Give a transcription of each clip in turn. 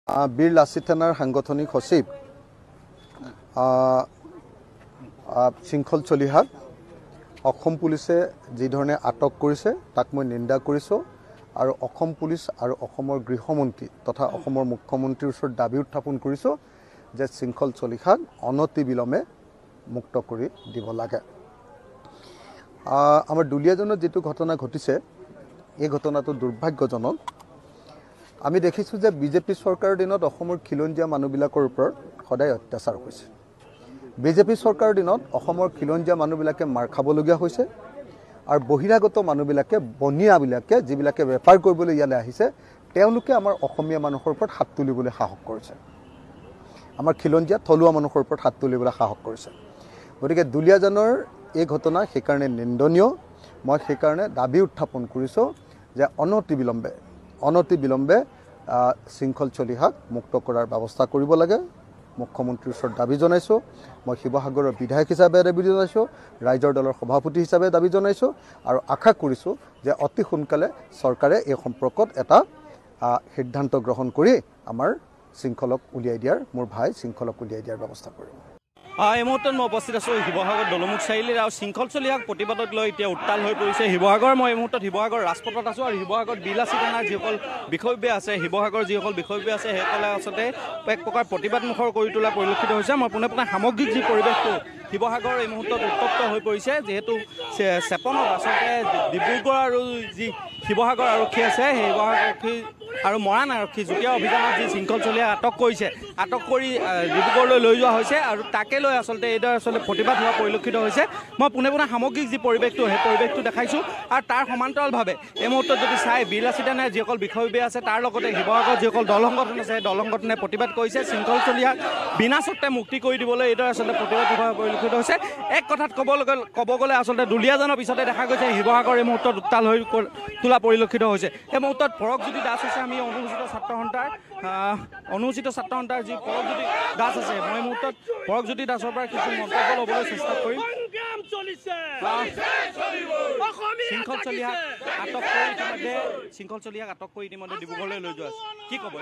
বীৰ লাচিত থানাৰ সাংগঠনিক সচিব শৃংখল চলিহাক অসম পুলিচে যি ধৰণে আটক কৰিছে তাক মই নিন্দা কৰিছোঁ আৰু অসম পুলিচ আৰু অসমৰ গৃহমন্ত্ৰী তথা অসমৰ মুখ্যমন্ত্ৰীৰ ওচৰত দাবী উত্থাপন কৰিছোঁ যে শৃংখল চলিহাক অনতিবিলম্বে মুক্ত কৰি দিব লাগে। আমাৰ দুলীয়াজনত যেটো ঘটনা ঘটিছে এই ঘটনাটো দুৰ্ভাগ্যজনক। আমি দেখিছোঁ যে বিজেপি চৰকাৰৰ দিনত অসমৰ খিলঞ্জীয়া মানুহবিলাকৰ ওপৰত সদায় অত্যাচাৰ হৈছে। বিজেপি চৰকাৰৰ দিনত অসমৰ খিলঞ্জীয়া মানুহবিলাকে মাৰ খাবলগীয়া হৈছে আৰু বহিৰাগত মানুহবিলাকে বনিয়াবিলাকে যিবিলাকে বেপাৰ কৰিবলৈ ইয়ালৈ আহিছে তেওঁলোকে আমাৰ অসমীয়া মানুহৰ ওপৰত হাত তুলিবলৈ সাহস কৰিছে। আমাৰ খিলঞ্জীয়া থলুৱা মানুহৰ ওপৰত হাত তুলিবলৈ সাহস কৰিছে। গতিকে দুলীয়াজনৰ এই ঘটনা সেইকাৰণে নিন্দনীয়। মই সেইকাৰণে দাবী উত্থাপন কৰিছোঁ যে অনতিবিলম্বে শৃংখল চলিহাক মুক্ত কৰাৰ ব্যৱস্থা কৰিব লাগে। মুখ্যমন্ত্ৰীৰ ওচৰত দাবী জনাইছোঁ। মই শিৱসাগৰৰ বিধায়ক হিচাপে দাবী জনাইছোঁ, ৰাইজৰ দলৰ সভাপতি হিচাপে দাবী জনাইছোঁ আৰু আশা কৰিছোঁ যে অতি সোনকালে চৰকাৰে এই সম্পৰ্কত এটা সিদ্ধান্ত গ্ৰহণ কৰি আমাৰ শৃংখলক উলিয়াই দিয়াৰ মোৰ ভাই শৃংখলক উলিয়াই দিয়াৰ ব্যৱস্থা কৰিব। এই মুহূৰ্তত মই উপস্থিত আছোঁ শিৱসাগৰ দলমুখ চাৰিআলিত আৰু শৃংখল চলিহাক প্ৰতিবাদক লৈ এতিয়া উত্তাল হৈ পৰিছে শিৱসাগৰ। মই এই মুহূৰ্তত শিৱসাগৰ ৰাজপথত আছোঁ আৰু শিৱসাগৰত বীৰ লাচিত থানাৰ যিসকল বিষয়ববীয়া আছে, শিৱসাগৰৰ যিসকল বিষয়ববীয়া আছে সেইসকলে আচলতে এক প্ৰকাৰ প্ৰতিবাদমুখৰ কৰি তোলা পৰিলক্ষিত হৈছে। মই পোনে পোনে সামগ্ৰিক যি পৰিৱেশটো শিৱসাগৰ এই মুহূৰ্তত উত্তপ্ত হৈ পৰিছে, যিহেতু চেপনত আচলতে ডিব্ৰুগড় আৰু যি শিৱসাগৰ আৰক্ষী আছে সেই শিৱসাগৰ আৰক্ষী আৰু মৰাণ আৰক্ষী যুটীয়া অভিযানত যি শৃংখল চলিহাক আটক কৰিছে, আটক কৰি ডিব্ৰুগড়লৈ লৈ যোৱা হৈছে আৰু তাকে লৈ আচলতে এইদৰে আচলতে প্ৰতিবাদ হোৱা পৰিলক্ষিত হৈছে। মই পোনে পোনে সামগ্ৰিক যি পৰিৱেশটো সেই পৰিৱেশটো দেখাইছোঁ আৰু তাৰ সমান্তৰালভাৱে এই মুহূৰ্তত যদি চাই বীৰ লাচিত থানাৰ যিসকল বিষয়ববীয়া আছে তাৰ লগতে শিৱসাগৰত যিসকল দল সংগঠন আছে সেই দল সংগঠনে প্ৰতিবাদ কৰিছে। শৃংখল চলিহাক বিনা চৰ্তে মুক্তি কৰি দিবলৈ এইদৰে আচলতে প্ৰতিবাদ হোৱা পৰিলক্ষিত হৈছে। এক কথাত ক'ব গ'লে আচলতে দুলীয়াজনৰ পিছতে দেখা গৈছে শিৱসাগৰ এই মুহূৰ্তত উত্তাল হৈ তোলা পৰিলক্ষিত হৈছে। এই মুহূৰ্তত পৰকজ্যোতি দাস আছে, আমি অনুসূচিত ছাত্ৰ সন্থাৰ যি পৰকজ্যোতি দাস আছে, মই এই মুহূৰ্তত পৰকজ্যোতি দাসৰ পৰা কিছু মন্তব্য ল'বলৈ চেষ্টা কৰিম। শৃংখল চলিহাক আটক কৰি ইতিমধ্যে ডিব্ৰুগড়লৈ লৈ যোৱা আছে, কি ক'ব?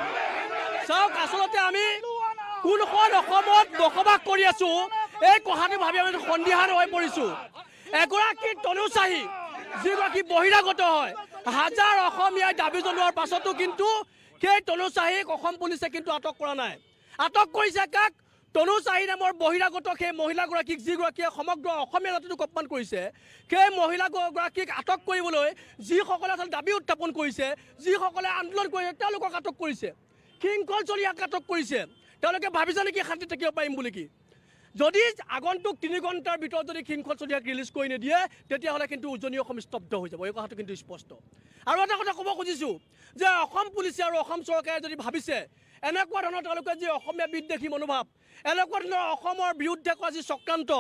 চাওক, আচলতে আমি কোনখন অসমত বসবাস কৰি আছো এই কথাটো ভাবি আমি সন্দিহান হৈ পৰিছো। এগৰাকী তনুচাহী যিগৰাকী বহিৰাগত হয়, হাজাৰ অসমীয়াই দাবী জনোৱাৰ পাছতো কিন্তু সেই তনুচাহীক অসম পুলিচে কিন্তু আটক কৰা নাই। আটক কৰিছে কাক? তনুচাহী নামৰ বহিৰাগত সেই মহিলাগৰাকীক, যিগৰাকীয়ে সমগ্ৰ অসমীয়া জাতিটোক অপমান কৰিছে। সেই মহিলাগৰাকীক আটক কৰিবলৈ যিসকলে আচলতে দাবী উত্থাপন কৰিছে, যিসকলে আন্দোলন কৰিছে তেওঁলোকক আটক কৰিছে। শৃংখল চলিহাক আটক কৰিছে। তেওঁলোকে ভাবিছে নেকি শান্তি থাকিব পাৰিম বুলি? কি যদি আগন্তুক 3 ঘণ্টাৰ ভিতৰত যদি শৃংখল চলিহাক ৰিলিজ কৰি নিদিয়ে তেতিয়াহ'লে কিন্তু উজনি অসম স্তব্ধ হৈ যাব। এই কথাটো কিন্তু স্পষ্ট। আৰু এটা কথা ক'ব খুজিছোঁ যে অসম পুলিচে আৰু অসম চৰকাৰে যদি ভাবিছে এনেকুৱা ধৰণৰ তেওঁলোকে যি অসমীয়া বিদ্বেষী মনোভাৱ, এনেকুৱা ধৰণৰ অসমৰ বিৰুদ্ধে কৰা যি চক্ৰান্ত,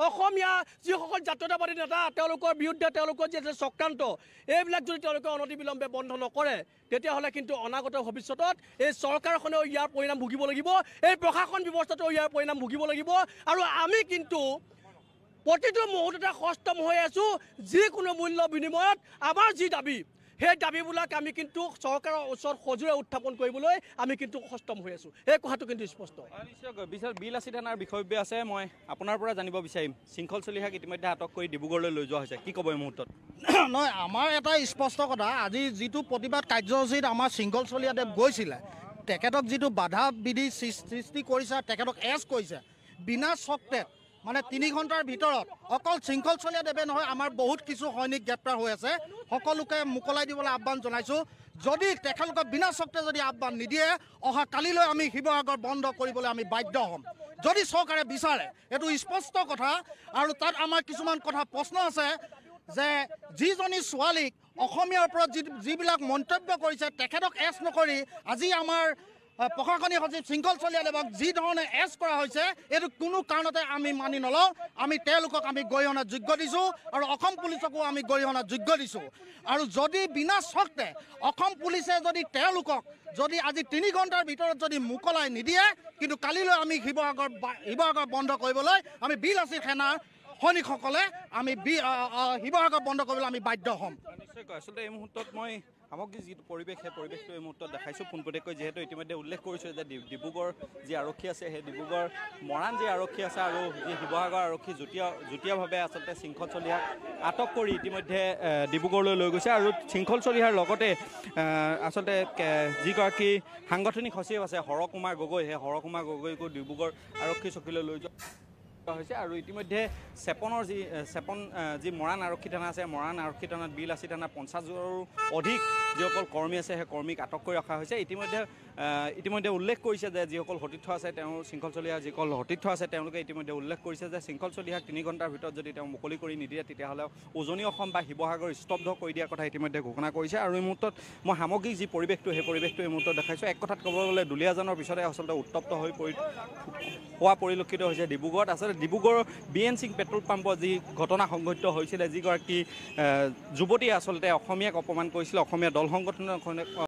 অসমীয়া যিসকল জাতীয়তাবাদী নেতা তেওঁলোকৰ বিৰুদ্ধে তেওঁলোকৰ যি চক্ৰান্ত, এইবিলাক যদি তেওঁলোকে অনতিবিলম্বে বন্ধ নকৰে তেতিয়াহ'লে কিন্তু অনাগত ভৱিষ্যতত এই চৰকাৰখনেও ইয়াৰ পৰিণাম ভুগিব লাগিব, এই প্ৰশাসন ব্যৱস্থাটোও ইয়াৰ পৰিণাম ভুগিব লাগিব। আৰু আমি কিন্তু প্ৰতিটো মুহূৰ্ততে সষ্টম হৈ আছোঁ। যিকোনো মূল্য বিনিময়ত আমাৰ যি দাবী সেই দাবীবিলাক আমি কিন্তু চৰকাৰৰ ওচৰত সজোৰে উত্থাপন কৰিবলৈ আমি কিন্তু সষ্টম হৈ আছোঁ। এই কথাটো কিন্তু স্পষ্ট। নিশ্চয়কৈ বীৰ লাচিত থানাৰ বিষয়ববীয়া আছে, মই আপোনাৰ পৰা জানিব বিচাৰিম শৃংখল চলিহাক ইতিমধ্যে আটক কৰি ডিব্ৰুগড়লৈ লৈ যোৱা হৈছে, কি ক'ব এই মুহূৰ্তত? নহয়, আমাৰ এটা স্পষ্ট কথা, আজি যিটো প্ৰতিবাদ কাৰ্যসূচীত আমাৰ শৃংখল চলিহাদেৱ গৈছিলে, তেখেতক যিটো বাধা বিধি সৃষ্টি কৰিছে, তেখেতক এৰেষ্ট কৰিছে বিনা চৰ্তে, মানে 3 ঘণ্টাৰ ভিতৰত। অকল শৃংখল চলিহাদেৱে নহয়, আমাৰ বহুত কিছু সৈনিক গ্ৰেপ্তাৰ হৈ আছে। সকলোকে মোকলাই দিবলৈ আহ্বান জনাইছোঁ। যদি তেখেতলোকক বিনা চৰ্তে যদি আহ্বান নিদিয়ে অহা কালিলৈ আমি শিৱসাগৰ বন্ধ কৰিবলৈ আমি বাধ্য হ'ম, যদি চৰকাৰে বিচাৰে। এইটো স্পষ্ট কথা। আৰু তাত আমাৰ কিছুমান কথা প্ৰশ্ন আছে যে যিজনী ছোৱালীক অসমীয়াৰ ওপৰত যিবিলাক মন্তব্য কৰিছে তেখেতক এৰেষ্ট নকৰি আজি আমাৰ প্ৰশাসনিক সচিব শৃংখল চলিহাদেৱক যি ধৰণে এৰেষ্ট কৰা হৈছে এইটো কোনো কাৰণতে আমি মানি নলওঁ। আমি তেওঁলোকক আমি গৰিহণাৰ যোগ্য দিছোঁ আৰু অসম পুলিচকো আমি গৰিহণাৰ যোগ্য দিছোঁ। আৰু যদি বিনা চৰ্তে অসম পুলিচে যদি তেওঁলোকক যদি আজি 3 ঘণ্টাৰ ভিতৰত যদি মোকলাই নিদিয়ে কিন্তু কালিলৈ আমি শিৱসাগৰ বন্ধ কৰিবলৈ আমি বীৰ লাচিত সেনাৰ সৈনিকসকলে আমি শিৱসাগৰ বন্ধ কৰিবলৈ আমি বাধ্য হ'ম। নিশ্চয়কৈ আচলতে এই মুহূৰ্তত মই সামগ্ৰিক যিটো পৰিৱেশ সেই পৰিৱেশটো এই মুহূৰ্তত দেখাইছোঁ পোনপটীয়াকৈ যিহেতু ইতিমধ্যে উল্লেখ কৰিছোঁ যে ডিব্ৰুগড় যি আৰক্ষী আছে সেই ডিব্ৰুগড় মৰাণ যি আৰক্ষী আছে আৰু যি শিৱসাগৰ আৰক্ষী যুটীয়াভাৱে আচলতে শৃংখল চলিহাক আটক কৰি ইতিমধ্যে ডিব্ৰুগড়লৈ লৈ গৈছে আৰু শৃংখল চলিহাৰ লগতে আচলতে যিগৰাকী সাংগঠনিক সচিব আছে হৰকুমাৰ গগৈ সেই হৰকুমাৰ গগৈকো ডিব্ৰুগড় আৰক্ষী চকীলৈ লৈ যোৱা হৈছে আৰু ইতিমধ্যে চেপন যি মৰাণ আৰক্ষী থানা আছে মৰাণ আৰক্ষী থানাত বিলাচী থানা 50জনৰো অধিক যিসকল কৰ্মী আছে সেই কৰ্মীক আটক কৰি ৰখা হৈছে ইতিমধ্যে উল্লেখ কৰিছে যে যিসকল সতীৰ্থ আছে তেওঁৰ শৃংখল চলিহাৰ যিসকল সতীৰ্থ আছে তেওঁলোকে ইতিমধ্যে উল্লেখ কৰিছে যে শৃংখল চলিহাক 3 ঘণ্টাৰ ভিতৰত যদি তেওঁ মুকলি কৰি নিদিয়ে তেতিয়াহ'লে উজনি অসম বা শিৱসাগৰ স্তব্ধ কৰি দিয়াৰ কথা ইতিমধ্যে ঘোষণা কৰিছে আৰু এই মুহূৰ্তত মই সামগ্ৰিক যি পৰিৱেশটো সেই পৰিৱেশটো এই মুহূৰ্তত দেখাইছোঁ এক কথাত ক'ব গ'লে দুলীয়াজানৰ পিছতে আচলতে উত্তপ্ত হৈ হোৱা পৰিলক্ষিত হৈছে ডিব্ৰুগড়ত আচলতে ডিব্ৰুগড়ৰ BN সিং পেট্ৰল পাম্পত যি ঘটনা সংঘটিত হৈছিলে যিগৰাকী যুৱতীয়ে আচলতে অসমীয়াক অপমান কৰিছিলে অসমীয়া দল সংগঠনৰ